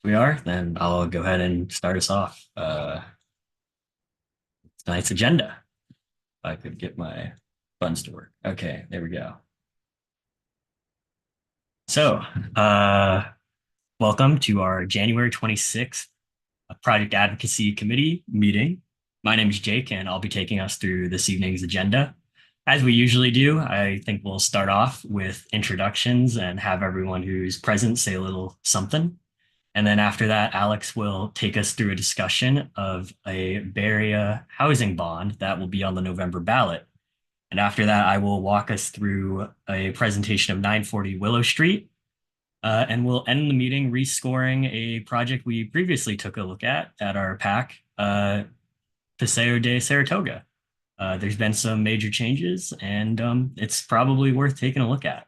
We are, then I'll go ahead and start us off. Tonight's agenda. If I could get my buttons to work. Okay, there we go. So, welcome to our January 26th Project Advocacy Committee meeting. My name is Jake, and I'll be taking us through this evening's agenda. As we usually do, I think we'll start off with introductions and have everyone who's present say a little something. And then after that, Alex will take us through a discussion of a Bay Area housing bond that will be on the November ballot. And after that, I will walk us through a presentation of 940 Willow Street. And we'll end the meeting rescoring a project we previously took a look at our PAC, Paseo de Saratoga. There's been some major changes, and it's probably worth taking a look at.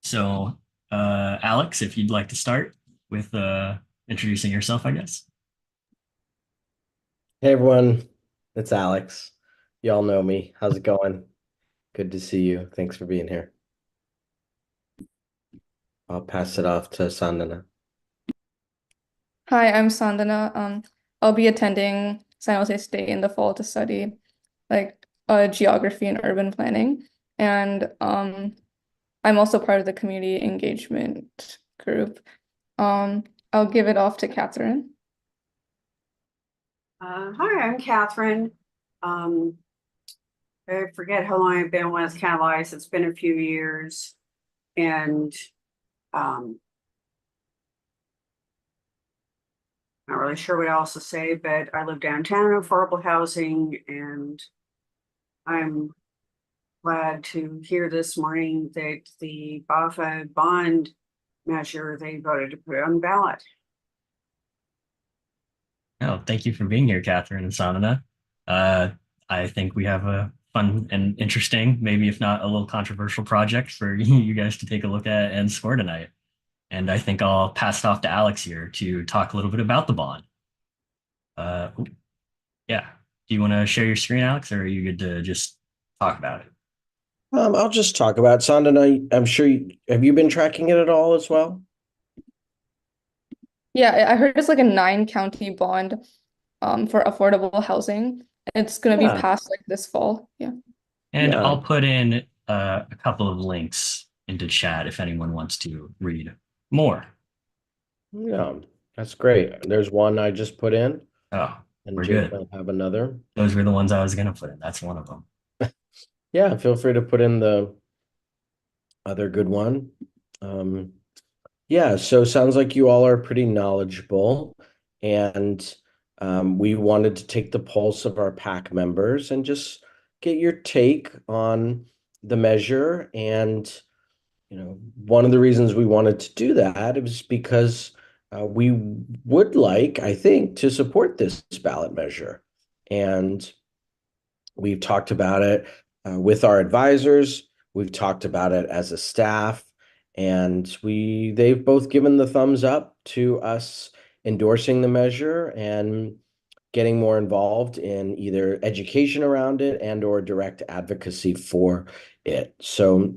So, Alex, if you'd like to start with introducing yourself, I guess. Hey everyone, it's Alex. Y'all know me. How's it going? Good to see you. Thanks for being here. I'll pass it off to Sandana. Hi, I'm Sandana. I'll be attending San Jose State in the fall to study geography and urban planning. And I'm also part of the community engagement group. I'll give it off to Catherine. Hi, I'm Catherine. I forget how long I've been with Catalyze. It's been a few years. And not really sure what else to say, but I live downtown in affordable housing, and I'm glad to hear this morning that the BAFA bond measure, they voted to put it on the ballot. Oh, thank you for being here, Catherine and Sanana. I think we have a fun and interesting, maybe if not a little controversial project for you guys to take a look at and score tonight. And I think I'll pass it off to Alex here to talk a little bit about the bond. Yeah. Do you want to share your screen, Alex, or are you good to just talk about it? I'll just talk about Sandana. I'm sure have you been tracking it at all as well? Yeah, I heard it's like a 9-county bond for affordable housing. It's gonna be Yeah, passed like this fall. Yeah. And yeah, I'll put in a couple of links into chat if anyone wants to read more. yeah. That's great. There's one I just put in, Oh, and we're Jake good. might have another. Those were the ones I was going to put in. That's one of them. Yeah, feel free to put in the other good one. Um, Yeah, so sounds like you all are pretty knowledgeable, and we wanted to take the pulse of our PAC members and just get your take on the measure. And one of the reasons we wanted to do that is because we would like, I think, to support this ballot measure. And we've talked about it with our advisors. We've talked about it as a staff, and they've both given the thumbs up to us endorsing the measure and getting more involved in either education around it and or direct advocacy for it. So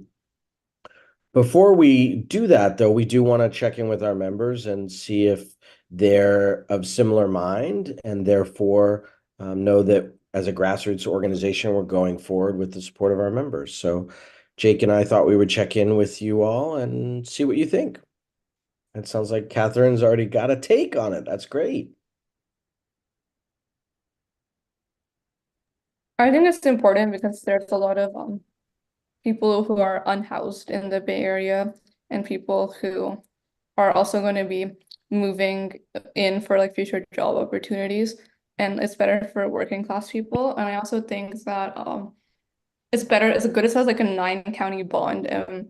before we do that, though, we do want to check in with our members and see if they're of similar mind and therefore know that as a grassroots organization, we're going forward with the support of our members. So Jake and I thought we would check in with you all and see what you think. It sounds like Catherine's already got a take on it. That's great. I think it's important because there's a lot of people who are unhoused in the Bay Area and people who are also going to be moving in for like future job opportunities. And it's better for working class people. And I also think that it's good as has like a 9-county bond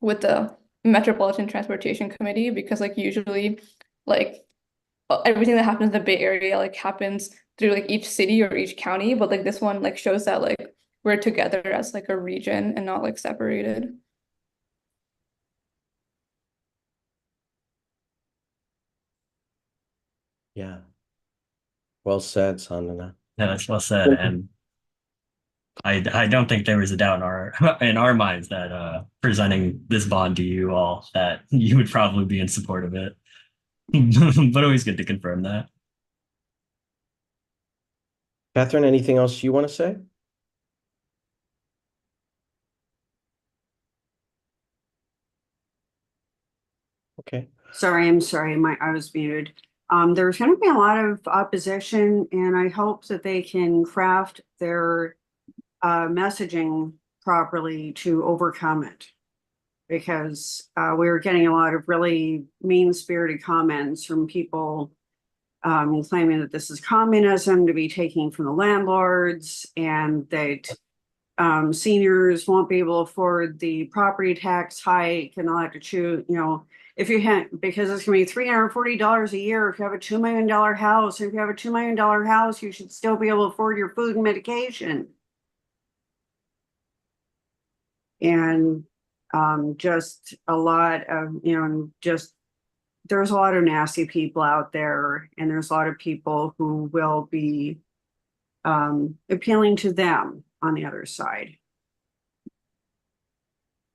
with the Metropolitan Transportation Committee because like usually like everything that happens in the Bay Area like happens through like each city or each county, but like this one like shows that like we're together as like a region and not like separated. Yeah. Well said, Sandana. Yeah, that's well said. And I don't think there was a doubt in our minds that presenting this bond to you all that you would probably be in support of it. But always good to confirm that. Catherine, anything else you want to say? Okay. Sorry, I'm sorry, I was muted. There's gonna be a lot of opposition, and I hope that they can craft their messaging properly to overcome it. Because we were getting a lot of really mean-spirited comments from people claiming that this is communism to be taking from the landlords, and that seniors won't be able to afford the property tax hike and they'll have to choose, if you had, because it's gonna be $340 a year if you have a $2 million house. If you have a $2 million house, you should still be able to afford your food and medication. And just a lot of, just there's a lot of nasty people out there, and there's a lot of people who will be appealing to them on the other side.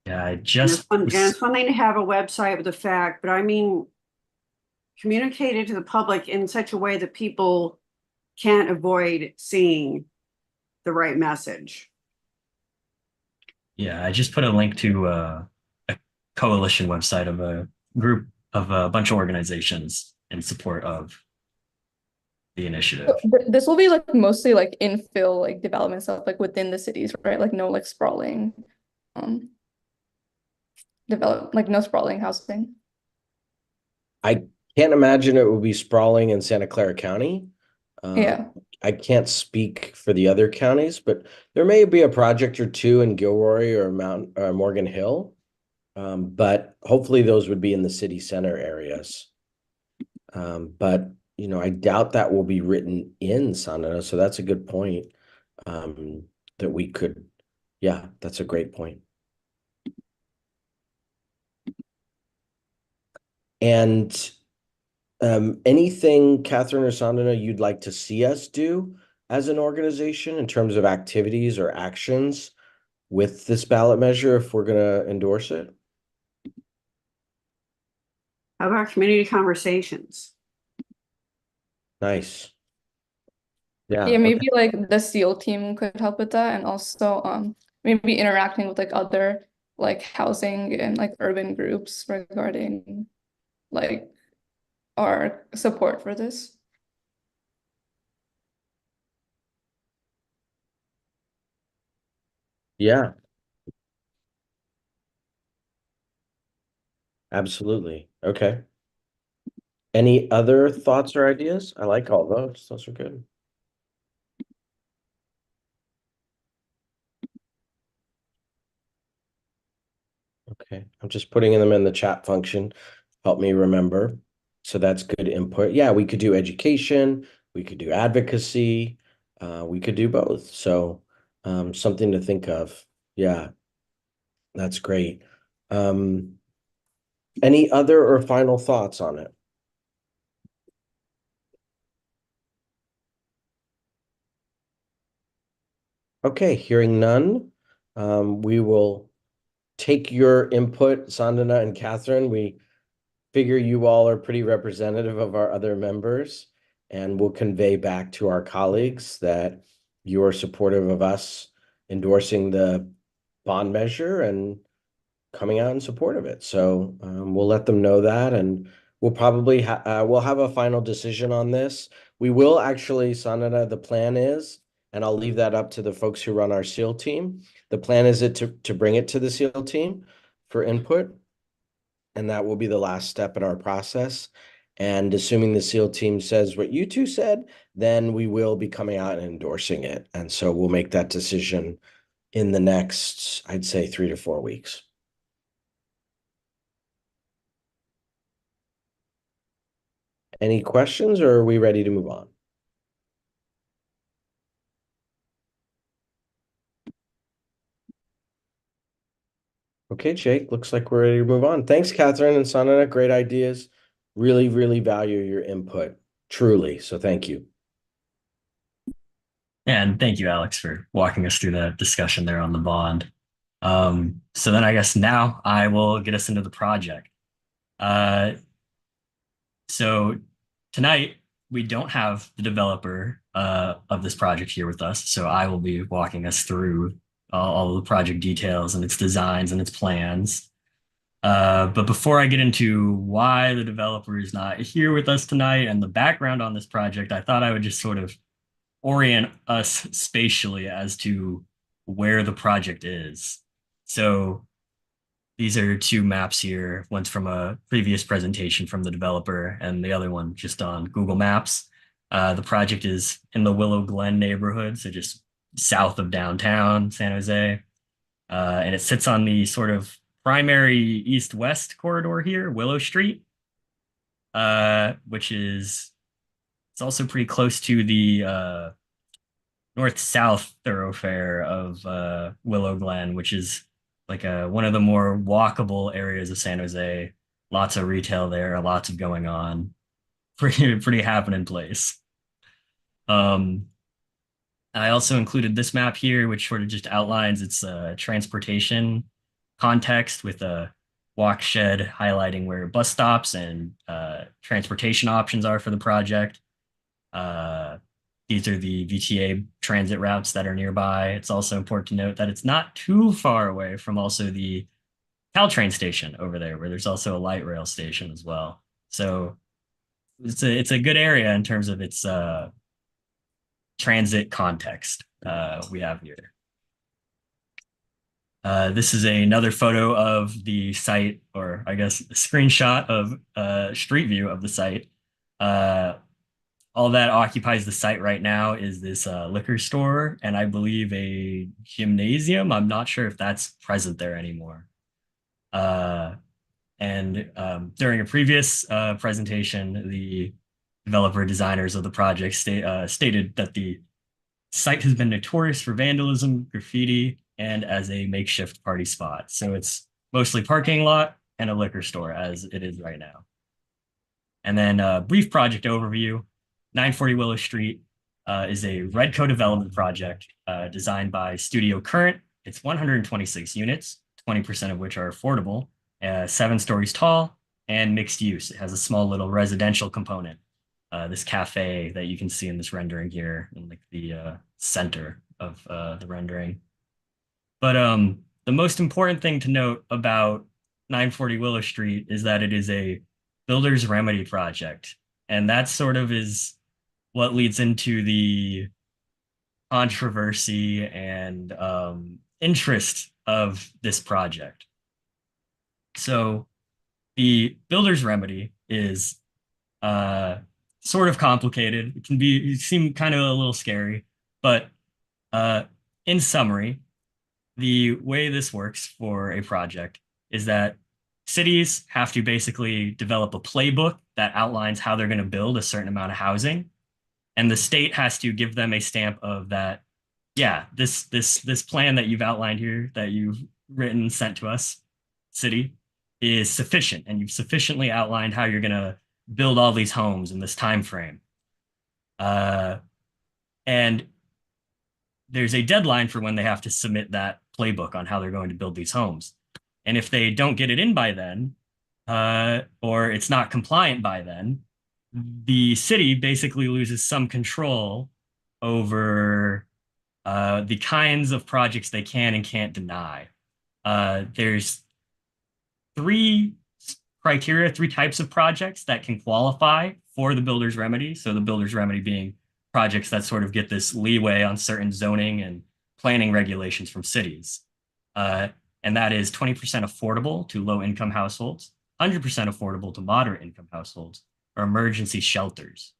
Yeah, I And just it's one thing to have a website with a fact, but I mean, communicate it to the public in such a way that people can't avoid seeing the right message. yeah, I just put a link to a coalition website of a group of a bunch of organizations in support of the initiative. This will be like mostly like infill like development stuff like within the cities, right? Like no like sprawling no sprawling housing. I can't imagine it would be sprawling in Santa Clara County. Yeah. I can't speak for the other counties, but there may be a project or two in Gilroy or Morgan Hill. But hopefully those would be in the city center areas. But I doubt that will be written in Sanada, so that's a good point. That we could, yeah, that's a great point. And anything, Catherine or Sandana, you'd like to see us do as an organization in terms of activities or actions with this ballot measure if we're going to endorse it? How about community conversations? Nice. Yeah. Yeah, maybe like the SEAL team could help with that, and also maybe interacting with like other like housing and like urban groups regarding like our support for this. Yeah. Absolutely. Okay. Any other thoughts or ideas? I like all those. Those are good. Okay. I'm just putting them in the chat function. Help me remember. So that's good input. Yeah, we could do education. We could do advocacy. We could do both. So something to think of. Yeah, that's great. Any other or final thoughts on it? Okay, hearing none, we will take your input, Sandana and Catherine. We figure you all are pretty representative of our other members, and we'll convey back to our colleagues that you are supportive of us endorsing the bond measure and coming out in support of it. So we'll let them know that, and we'll probably we'll have a final decision on this. We will actually, Sanada, the plan is, and I'll leave that up to the folks who run our SEAL team. The plan is to bring it to the SEAL team for input, and that will be the last step in our process. And assuming the SEAL team says what you two said, then we will be coming out and endorsing it. And so we'll make that decision in the next, I'd say, 3 to 4 weeks. Any questions, or are we ready to move on? Okay, Jake, looks like we're ready to move on. Thanks, Catherine and Sanana. Great ideas. Really, really value your input, truly. So thank you. And thank you, Alex, for walking us through that discussion there on the bond. So then I guess now I will get us into the project. Uh, so tonight we don't have the developer of this project here with us, so I will be walking us through all of the project details and its designs and its plans. But before I get into why the developer is not here with us tonight and the background on this project, I thought I would just sort of orient us spatially as to where the project is. So these are two maps here. One's from a previous presentation from the developer and the other one just on Google Maps. The project is in the Willow Glen neighborhood, so just south of downtown San Jose. And it sits on the sort of primary east-west corridor here, Willow Street, which is, it's also pretty close to the north-south thoroughfare of Willow Glen, which is like one of the more walkable areas of San Jose. Lots of retail there, lots of going on. Pretty happening place. I also included this map here, which sort of just outlines its transportation context with a walk shed highlighting where bus stops and transportation options are for the project. These are the VTA transit routes that are nearby. It's also important to note that it's not too far away from also the Caltrain station over there, where there's also a light rail station as well. So it's a good area in terms of its transit context we have here. This is another photo of the site, or I guess a screenshot of street view of the site. All that occupies the site right now is this liquor store and I believe a gymnasium. I'm not sure if that's present there anymore. During a previous presentation, the developer designers of the project stated that the site has been notorious for vandalism, graffiti, and as a makeshift party spot. So it's mostly parking lot and a liquor store as it is right now. And then a brief project overview. 940 Willow Street is a REDCO Development project designed by Studio Current. It's 126 units, 20% of which are affordable, 7 stories tall, and mixed use. It has a small little residential component. This cafe that you can see in this rendering here in like the center of the rendering. But the most important thing to note about 940 Willow Street is that it is a builder's remedy project. And that sort of is what leads into the controversy and interest of this project. So the builder's remedy is sort of complicated. It can seem kind of a little scary, but in summary, the way this works for a project is that cities have to basically develop a playbook that outlines how they're going to build a certain amount of housing. And the state has to give them a stamp of that, yeah, this plan that you've outlined here, that you've written, sent to us, city, is sufficient. And you've sufficiently outlined how you're going to build all these homes in this time frame. And there's a deadline for when they have to submit that playbook on how they're going to build these homes. And if they don't get it in by then, or it's not compliant by then, the city basically loses some control over the kinds of projects they can and can't deny. There's 3 criteria, 3 types of projects that can qualify for the builder's remedy. So the builder's remedy being projects that sort of get this leeway on certain zoning and planning regulations from cities. And that is 20% affordable to low-income households, 100% affordable to moderate-income households, or emergency shelters.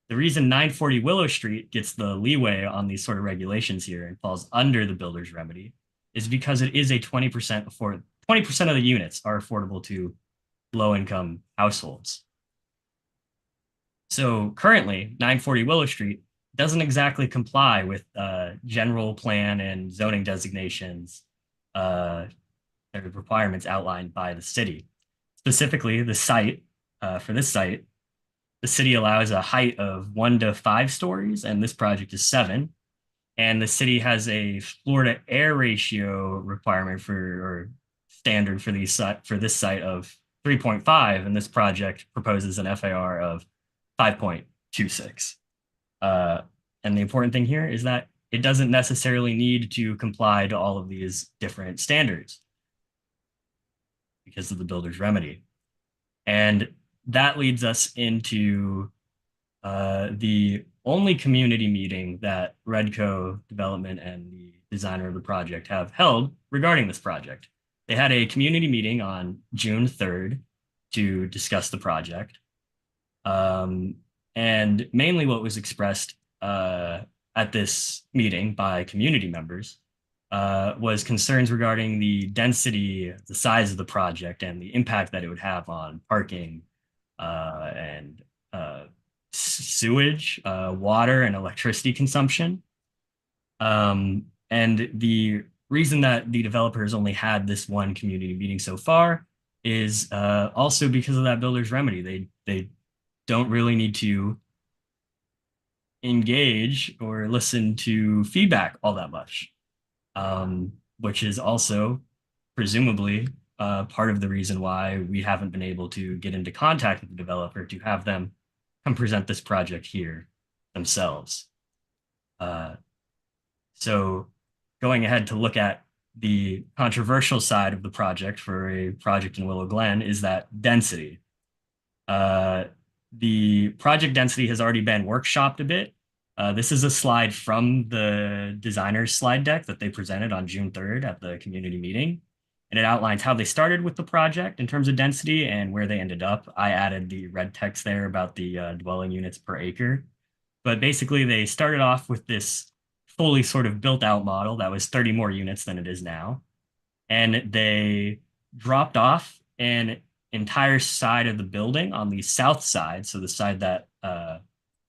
The reason 940 Willow Street gets the leeway on these sort of regulations here and falls under the builder's remedy is because it is a 20% of the units are affordable to low-income households. So currently, 940 Willow Street doesn't exactly comply with general plan and zoning designations requirements outlined by the city. Specifically, the site, for this site, the city allows a height of 1 to 5 stories, and this project is 7. And the city has a floor to air ratio requirement or standard for this site of 3.5, and this project proposes an FAR of 5.26. And the important thing here is that it doesn't necessarily need to comply to all of these different standards because of the builder's remedy. And that leads us into the only community meeting that REDCO Development and the designer of the project have held regarding this project. They had a community meeting on June 3rd to discuss the project. And mainly what was expressed at this meeting by community members was concerns regarding the density, the size of the project, and the impact that it would have on parking and sewage, water, and electricity consumption. And the reason that the developers only had this one community meeting so far is also because of that builder's remedy. They don't really need to engage or listen to feedback all that much, which is also presumably part of the reason why we haven't been able to get into contact with the developer to have them come present this project here themselves. So going ahead to look at the controversial side of the project for a project in Willow Glen is that density. The project density has already been workshopped a bit. This is a slide from the designer's slide deck that they presented on June 3rd at the community meeting. And it outlines how they started with the project in terms of density and where they ended up. I added the red text there about the dwelling units per acre. But basically, they started off with this fully sort of built out model that was 30 more units than it is now. And they dropped off an entire side of the building on the south side, so the side that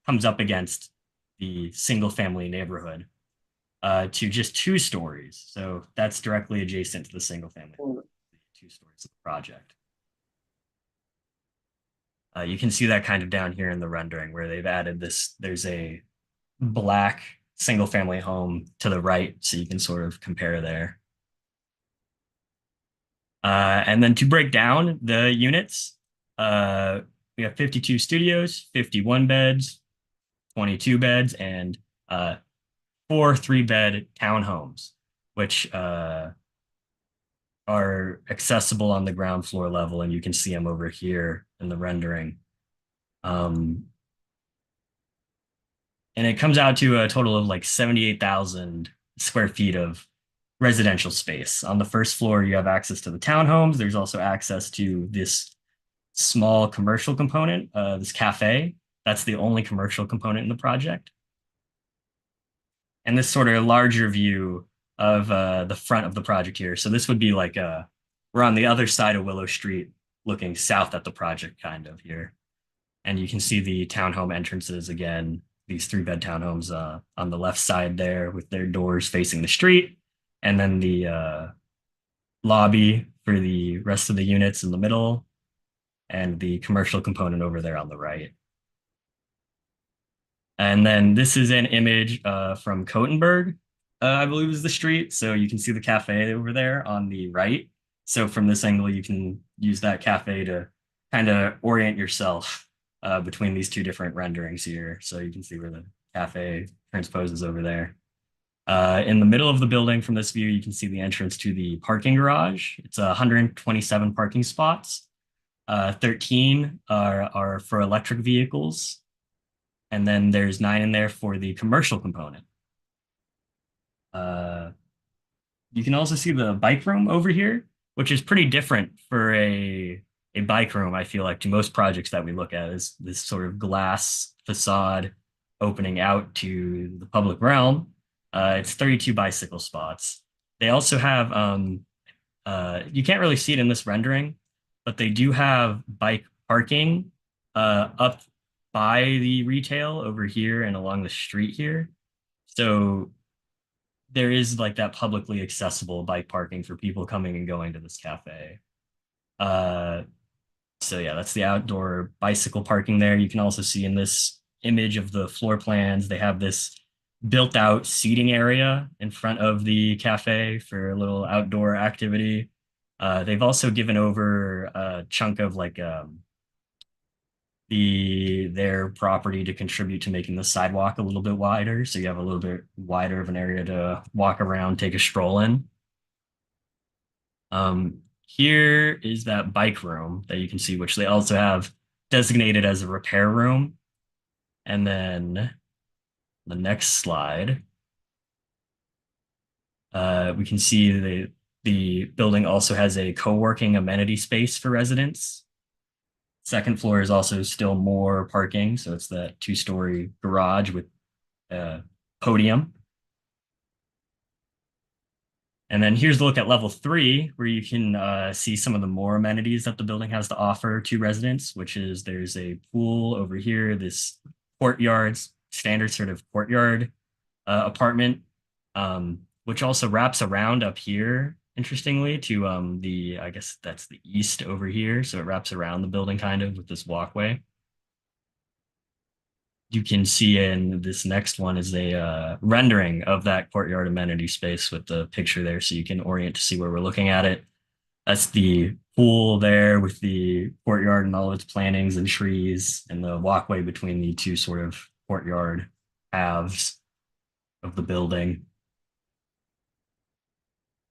comes up against the single family neighborhood, to just 2 stories. So that's directly adjacent to the single family, 2 stories of the project. You can see that kind of down here in the rendering where they've added this. There's a black single family home to the right, so you can sort of compare there. And then to break down the units, we have 52 studios, 51 beds, 22 beds, and 4 3-bed townhomes, which are accessible on the ground floor level, and you can see them over here in the rendering. And it comes out to a total of like 78,000 square feet of residential space. On the first floor, you have access to the townhomes. There's also access to this small commercial component, this cafe. That's the only commercial component in the project. And this sort of larger view of the front of the project here. So this would be like we're on the other side of Willow Street, looking south at the project kind of here. And you can see the townhome entrances again, these 3-bed townhomes on the left side there with their doors facing the street. And then the lobby for the rest of the units in the middle, and the commercial component over there on the right. And then this is an image from Cotenberg, I believe is the street. So you can see the cafe over there on the right. So from this angle, you can use that cafe to kind of orient yourself between these 2 different renderings here. So you can see where the cafe transposes over there. In the middle of the building from this view, you can see the entrance to the parking garage. It's 127 parking spots. 13 are for electric vehicles. And then there's 9 in there for the commercial component. You can also see the bike room over here, which is pretty different for a bike room, I feel like, to most projects that we look at, is this sort of glass facade opening out to the public realm. It's 32 bicycle spots. They also have, you can't really see it in this rendering, but they do have bike parking up by the retail over here and along the street here. So there is like that publicly accessible bike parking for people coming and going to this cafe. So yeah, that's the outdoor bicycle parking there. You can also see in this image of the floor plans, they have this built out seating area in front of the cafe for a little outdoor activity. They've also given over a chunk of like their property to contribute to making the sidewalk a little bit wider. So you have a little bit wider of an area to walk around, take a stroll in. Here is that bike room that you can see, which they also have designated as a repair room. And then the next slide, we can see the building also has a co-working amenity space for residents. Second floor is also still more parking, so it's that two-story garage with a podium. And then here's a look at level 3, where you can see some of the more amenities that the building has to offer to residents, which is there's a pool over here, this courtyards, standard sort of courtyard apartment, which also wraps around up here, interestingly, to I guess that's the east over here. So it wraps around the building kind of with this walkway. You can see in this next one is a rendering of that courtyard amenity space with the picture there, so you can orient to see where we're looking at it. That's the pool there with the courtyard and all its plantings and trees, and the walkway between the two sort of courtyard halves of the building.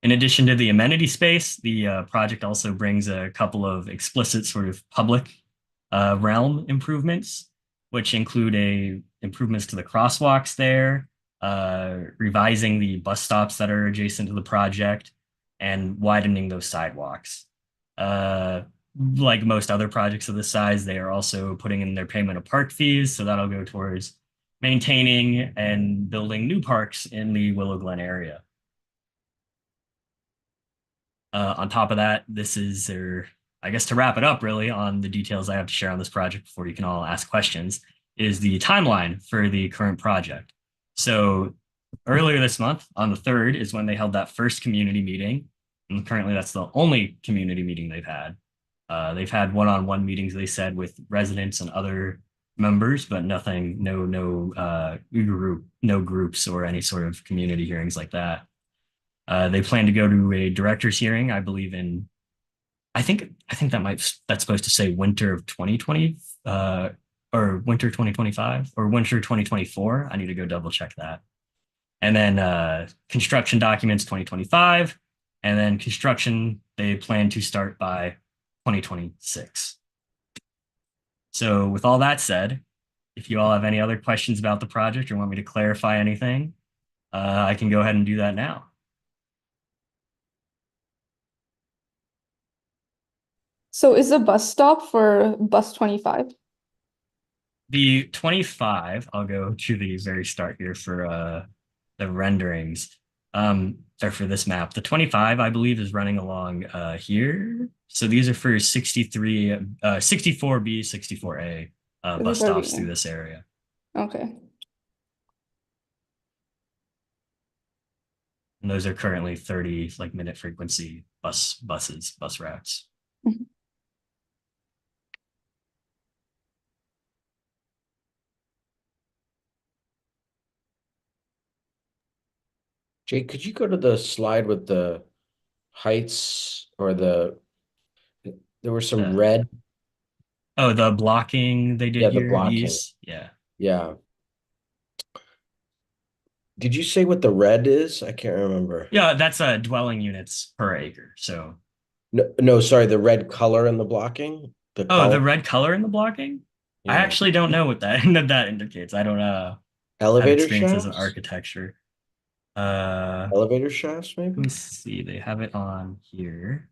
In addition to the amenity space, the project also brings a couple of explicit sort of public realm improvements, which include improvements to the crosswalks there, revising the bus stops that are adjacent to the project, and widening those sidewalks. Like most other projects of this size, they are also putting in their payment of park fees, so that'll go towards maintaining and building new parks in the Willow Glen area. On top of that, this is I guess to wrap it up really on the details I have to share on this project before you can all ask questions, is the timeline for the current project. So earlier this month, on the 3rd, is when they held that first community meeting. And currently that's the only community meeting they've had. They've had one-on-one meetings, they said, with residents and other members, but nothing, no groups or any sort of community hearings like that. They plan to go to a director's hearing, I believe I think that's supposed to say winter of 2020 or winter 2025 or winter 2024. I need to go double check that. And then construction documents 2025, and then construction they plan to start by 2026. So with all that said, if you all have any other questions about the project or want me to clarify anything, I can go ahead and do that now. So is the bus stop for bus 25? The 25, I'll go to the very start here for the renderings. Or for this map. The 25, I believe, is running along here. So these are for 64B, 64A bus stops through this area. Okay. And those are currently 30 minute frequency bus routes. Mhm. Jake, could you go to the slide with the heights or there were some red. Oh, the blocking they did Yeah, the here. blocking. Yeah. Yeah. Did you say what the red is? I can't remember. Yeah, that's dwelling units per acre. So no, sorry, the red color in the blocking. the red color in the blocking? Yeah. I actually don't know what that that indicates. I don't have Elevator experience as an shafts? architecture. Elevator shafts, Let maybe? me see. They have it on here.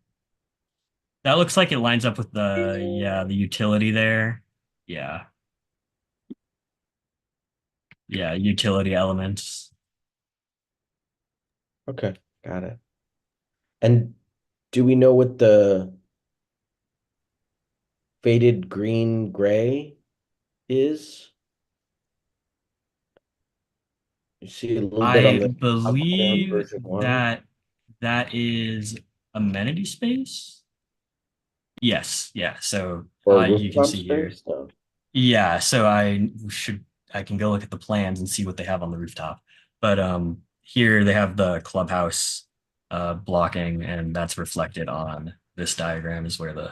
That looks like it lines up with the utility there. Yeah. Yeah, utility elements. Okay, got it. And do we know what the faded green gray is? You see a little bit on I the believe version 1. that is amenity space. Yes, yeah. So Or you can rooftop see here. space? No. Yeah, so I can go look at the plans and see what they have on the rooftop. But here they have the clubhouse blocking, and that's reflected on this diagram is where the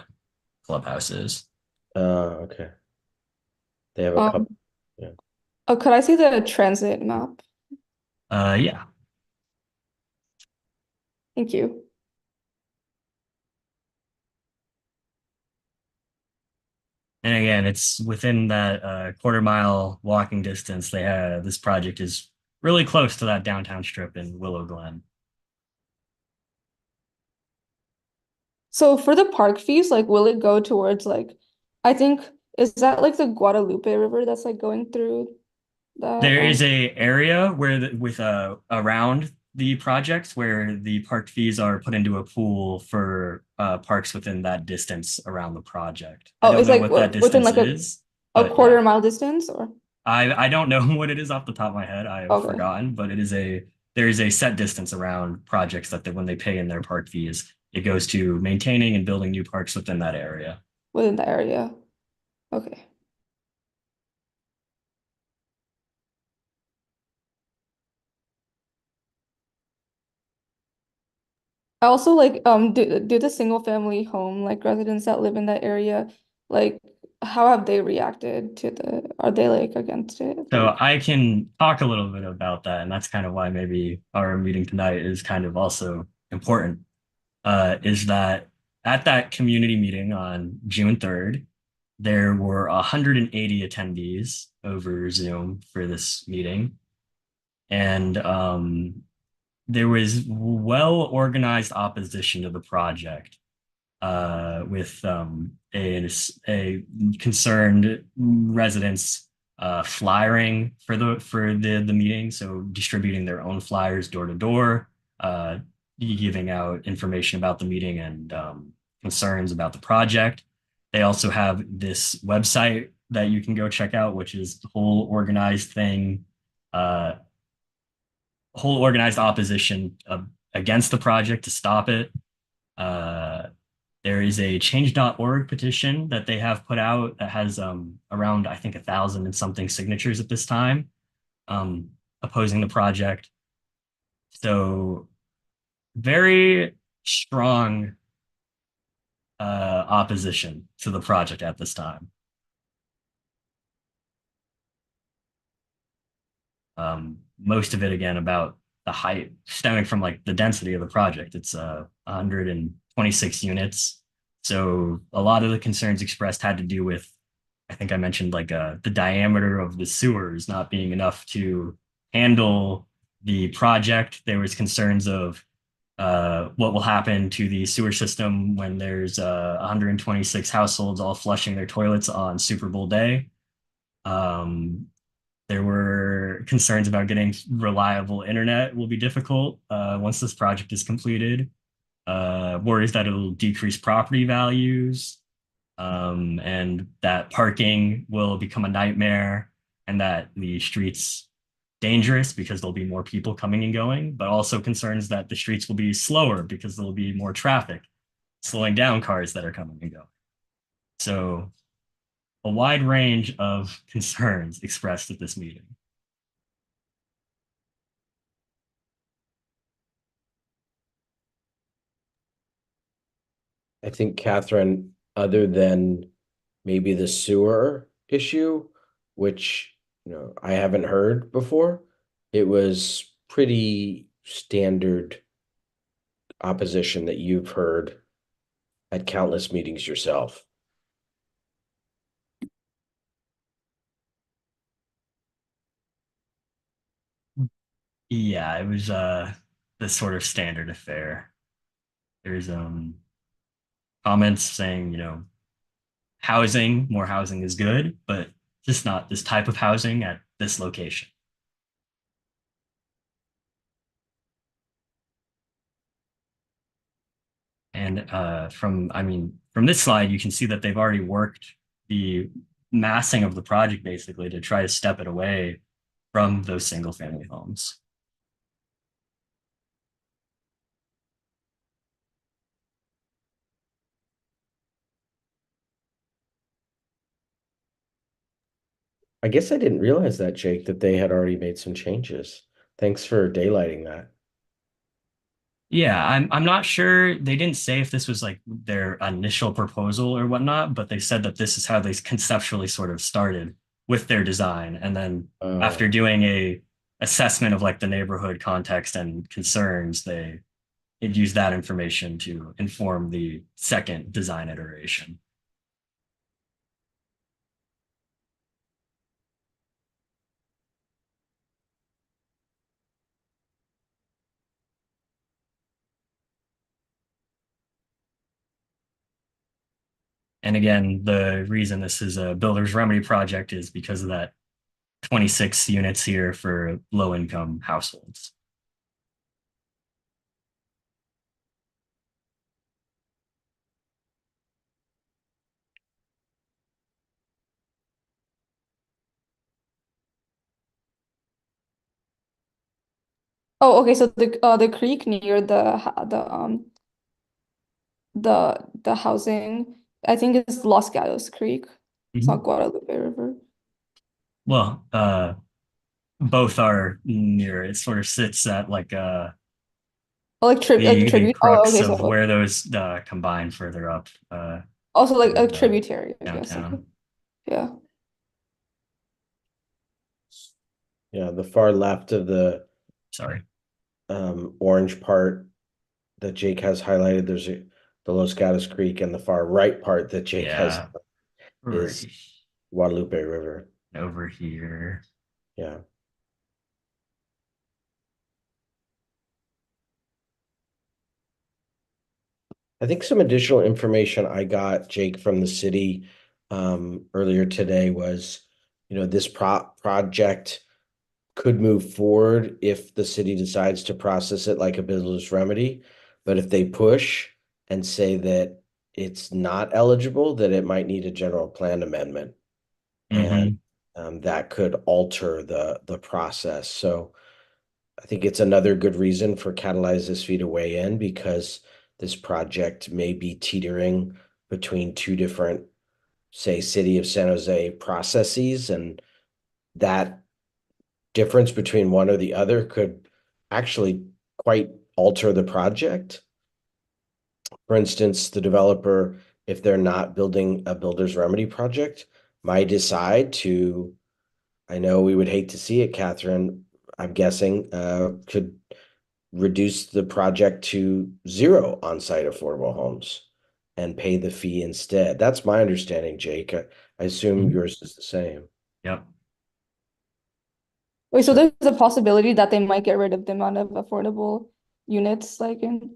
clubhouse is. Okay. They have a couple. Yeah. Oh, could I see the transit map? Yeah. Thank you. And again, it's within that quarter-mile walking distance. This project is really close to that downtown strip in Willow Glen. So for the park fees, like, will it go towards like, I think, is that like the Guadalupe River that's like going through that? There is a area where around the project where the park fees are put into a pool for parks within that distance around the project. I Oh, don't it's know like what that within distance like is, a but quarter yeah. mile distance, or I don't know what it is off the top of my head. I have okay, forgotten, but there is a set distance around projects that when they pay in their park fees, it goes to maintaining and building new parks within that area. within the area. Okay. I also like do the single family home like residents that live in that area, like how have they reacted to are they like against it? So I can talk a little bit about that, and that's kind of why maybe our meeting tonight is kind of also important. Is that at that community meeting on June 3rd, there were 180 attendees over Zoom for this meeting. And there was well organized opposition to the project with a concerned residents flyering for the meeting, so distributing their own flyers door to door, giving out information about the meeting and concerns about the project. They also have this website that you can go check out, which is the uh, whole organized opposition against the project to stop it. Uh, there is a change.org petition that they have put out that has around, I think, 1,000 and something signatures at this time opposing the project. So very strong opposition to the project at this time. Most of it, again, about the height stemming from like the density of the project. It's 126 units. So a lot of the concerns expressed had to do with, I think I mentioned like the diameter of the sewers not being enough to handle the project. There was concerns of what will happen to the sewer system when there's 126 households all flushing their toilets on Super Bowl day. Um, there were concerns about getting reliable internet will be difficult once this project is completed. Worries that it'll decrease property values, and that parking will become a nightmare, and that the streets dangerous because there'll be more people coming and going, but also concerns that the streets will be slower because there'll be more traffic, slowing down cars that are coming and going. So a wide range of concerns expressed at this meeting. I think, Catherine, other than maybe the sewer issue, which I haven't heard before, it was pretty standard opposition that you've heard at countless meetings yourself. Yeah, it was the sort of standard affair. There's comments saying, more housing is good, but just not this type of housing at this location. And from this slide, you can see that they've already worked the massing of the project basically to try to step it away from those single family homes. I guess I didn't realize that, Jake, that they had already made some changes. Thanks for daylighting that. Yeah, I'm not sure. They didn't say if this was like their initial proposal or whatnot, but they said that this is how they conceptually sort of started with their design. And then after doing a assessment of like the neighborhood context and concerns, they used that information to inform the second design iteration. And again, the reason this is a builder's remedy project is because of that 26 units here for low income households. Oh, okay. So the creek near the housing, I think it's Los Gatos Creek. It's not Guadalupe River. Well, both are near. It sort of sits at like Oh, like the tribute. Oh, crux okay. of So where those combine further up also like a in, tributary, I guess. Okay. downtown. Yeah. Yeah, the far left of the Sorry. orange part that Jake has highlighted, there's the Los Gatos Creek, and the far right part that Jake has is Right Guadalupe River. over here. Yeah. I think some additional information I got, Jake, from the city earlier today was, this project could move forward if the city decides to process it like a business remedy. But if they push and say that it's not eligible, that it might need a general plan amendment. And that could alter the process. So I think it's another good reason for Catalyze SV to weigh in, because this project may be teetering between two different, say, City of San Jose processes, and that difference between one or the other could actually quite alter the project. For instance, the developer, if they're not building a builder's remedy project, might decide to, I know we would hate to see it, Catherine, I'm guessing, could reduce the project to 0 on-site affordable homes and pay the fee instead. That's my understanding, Jake. I assume yours is the same. Yep. Wait, so there's a possibility that they might get rid of the amount of affordable units, like in.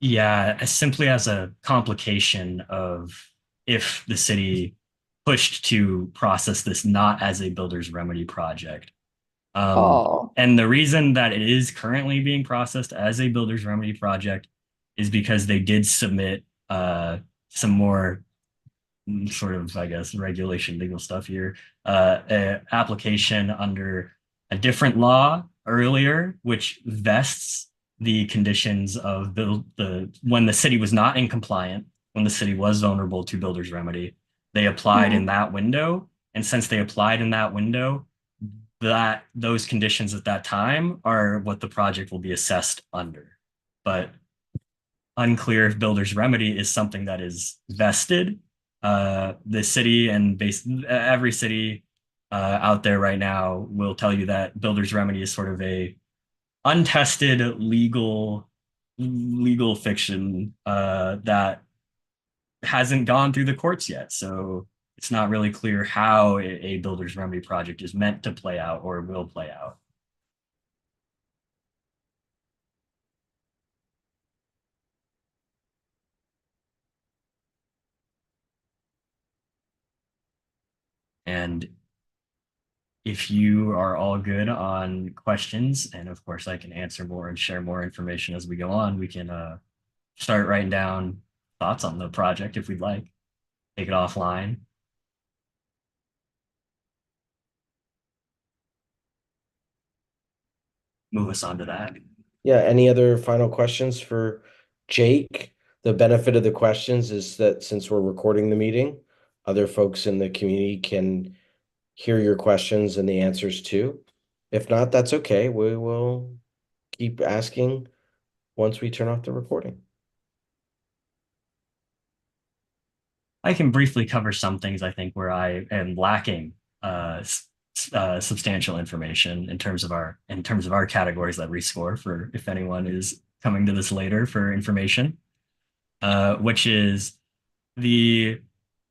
Yeah, simply as a complication of if the city pushed to process this not as a builder's remedy project. Oh. And the reason that it is currently being processed as a builder's remedy project is because they did submit some more sort of, I guess, regulation legal stuff here, an application under a different law earlier, which vests the conditions of when the city was not in compliant, when the city was vulnerable to builder's remedy, they applied in that window. And since they applied in that window, that those conditions at that time are what the project will be assessed under. But unclear if builder's remedy is something that is vested. The city and every city out there right now will tell you that builder's remedy is sort of a untested legal fiction that hasn't gone through the courts yet. So it's not really clear how a builder's remedy project is meant to play out or will play out. And if you are all good on questions, and of course I can answer more and share more information as we go on, we can start writing down thoughts on the project if we'd like. Take it offline. Move us on to that. Yeah, any other final questions for Jake? The benefit of the questions is that since we're recording the meeting, other folks in the community can hear your questions and the answers too. If not, that's okay. We will keep asking once we turn off the recording. I can briefly cover some things I think where I am lacking substantial information in terms of our categories that we score for if anyone is coming to this later for information, which is the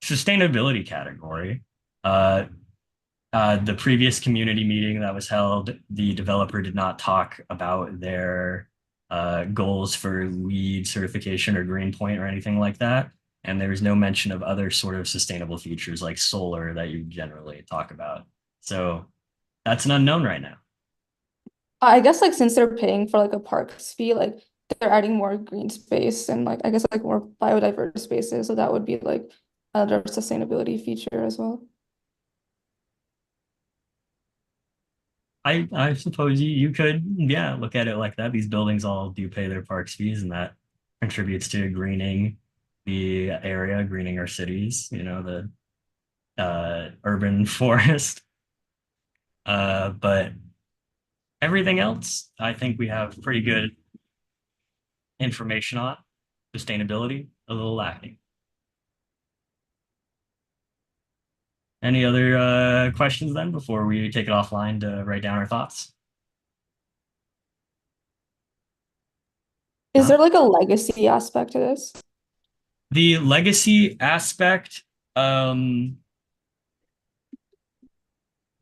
sustainability category. The previous community meeting that was held, the developer did not talk about their goals for LEED certification or Green Point or anything like that. And there was no mention of other sort of sustainable features like solar that you generally talk about. So that's an unknown right now. I guess like since they're paying for like a parks fee, like they're adding more green space and like I guess like more biodiverse spaces. So that would be like another sustainability feature as well. I suppose you could, yeah, look at it like that. These buildings all do pay their parks fees, and that contributes to greening the area, greening our cities, the urban forest. But everything else, I think we have pretty good information on. Sustainability, a little lacking. Any other questions then before we take it offline to write down our thoughts? Is there like a legacy aspect to this? The legacy aspect,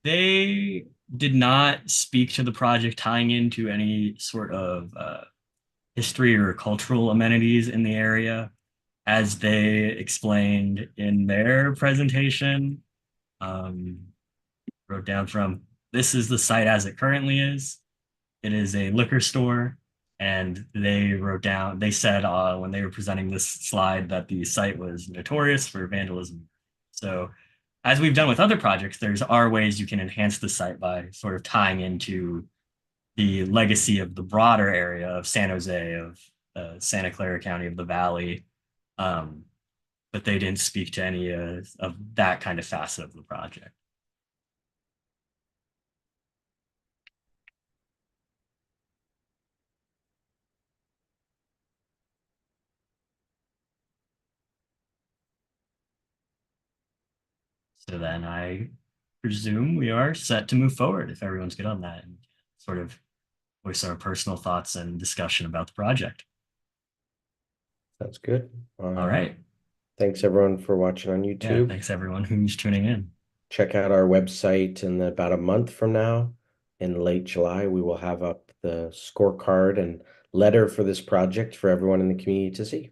they did not speak to the project tying into any sort of history or cultural amenities in the area. As they explained in their presentation, wrote down from, this is the site as it currently is. It is a liquor store. And they said when they were presenting this slide that the site was notorious for vandalism. So as we've done with other projects, are ways you can enhance the site by sort of tying into the legacy of the broader area of San Jose, of Santa Clara County, of the Valley. But they didn't speak to any of that kind of facet of the project. So then I presume we are set to move forward if everyone's good on that and sort of voice our personal thoughts and discussion about the project. That's good. All right. Thanks everyone for watching on YouTube. Yeah, thanks everyone who's tuning in. Check out our website in about a month from now. In late July, we will have up the scorecard and letter for this project for everyone in the community to see.